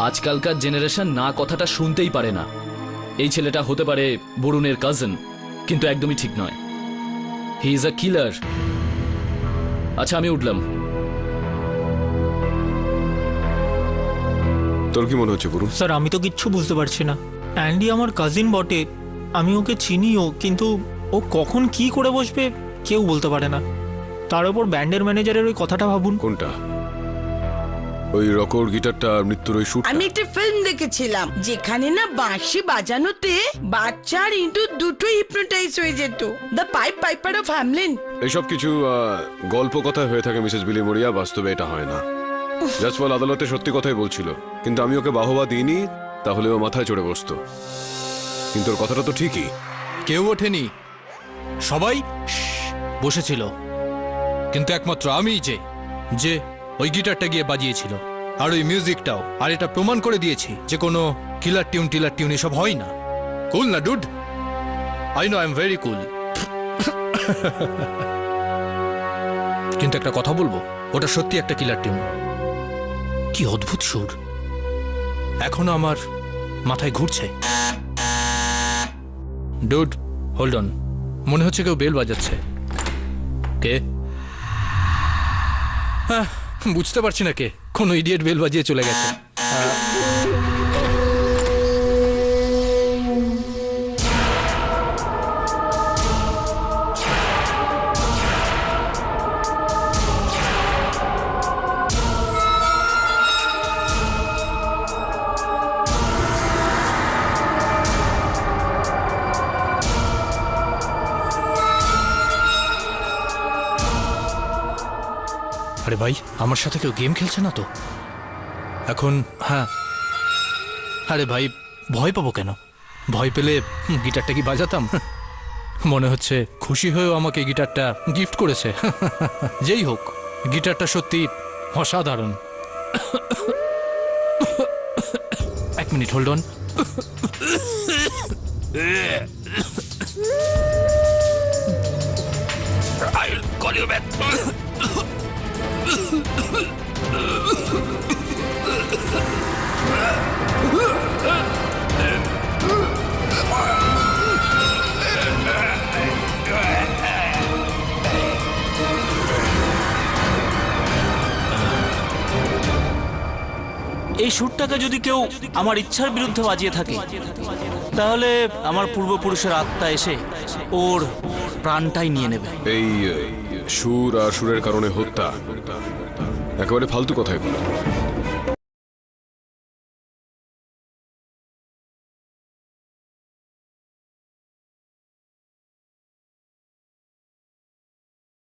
আজকালকার জেনারেশন না কথাটা শুনতেই পারে না। এই ছেলেটা হতে পারে বরুণের কাজিন, কিন্তু একদমই ঠিক নয়। হি ইজ আ কিলার। আচ্ছা আমি উঠলাম। তোর কি মনে হচ্ছে বরুণ? স্যার আমি তো কিচ্ছু বুঝতে পারছি না। অ্যান্ডি আমার কাজিন বটে, আমি ওকে চিনিও, কিন্তু ও কখন কি করে বসবে কেউ বলতে পারে না। তার উপর ব্যান্ডের ম্যানেজারের ওই কথাটা ভাবুন। কোনটা? ওই রকর গিটারটা আর মৃত্যুর ওই শুট? আমি একটা ফিল্ম দেখেছিলাম যেখানে না বাঁশি বাজানোতে বাচ্চা আর ইঁদুর দুটোই হিপনোটাইজ হয়ে যেত। The pipe piper of Hamelin. এসব কিছু গল্প কথায় হয়ে থাকে মিসেস বিলি মরিয়া, বাস্তবে এটা হয় না। জজপাল আদালতে সত্যি কথাই বলছিল, কিন্তু আমি ওকে বাহবা দিইনি, তাহলে ও মাথায় চড়ে বসতো। কিন্তু ওর কথাটা তো ঠিকই। কেউ ওঠেনি, সবাই বসেছিল, কিন্তু একমাত্র আমিই যে ওই গিটারটা গিয়ে বাজিয়েছিল, আর ওই মিউজিকটাও। আর এটা প্রমাণ করে দিয়েছি যে কোনো কিলার টিউন এসব হয় না। কুল না dude? I know I am very কুল। কিন্তু একটা কথা বলবো, ওটা সত্যি একটা কিলার টিউন। কি অদ্ভুত সুর, এখনো আমার মাথায় ঘুরছে। ডুড হোল্ড অন, মনে হচ্ছে কেউ বেল বাজাচ্ছে। কে? বুঝতে পারছি না কে, কোনো ইডিয়েট বেল বাজিয়ে চলে গেছে। আরে ভাই, আমার সাথে কেউ গেম খেলছে না তো এখন? হ্যাঁ, আরে ভাই ভয় পাবো কেন? ভয় পেলে গিটারটা কি বাজাতাম? মনে হচ্ছে খুশি হয়েও আমাকে গিটারটা গিফট করেছে। যেই হোক, গিটারটা সত্যি অসাধারণ। এক minute, hold on. I'll call you back. এই সুরটাকে যদি কেউ আমার ইচ্ছার বিরুদ্ধে বাজিয়ে থাকে, তাহলে আমার পূর্বপুরুষের আত্মা এসে ওর প্রাণটাই নিয়ে নেবে। এই সুর আর সুরের কারণে হত্যা একেবারে ফালতু কথাই বলে।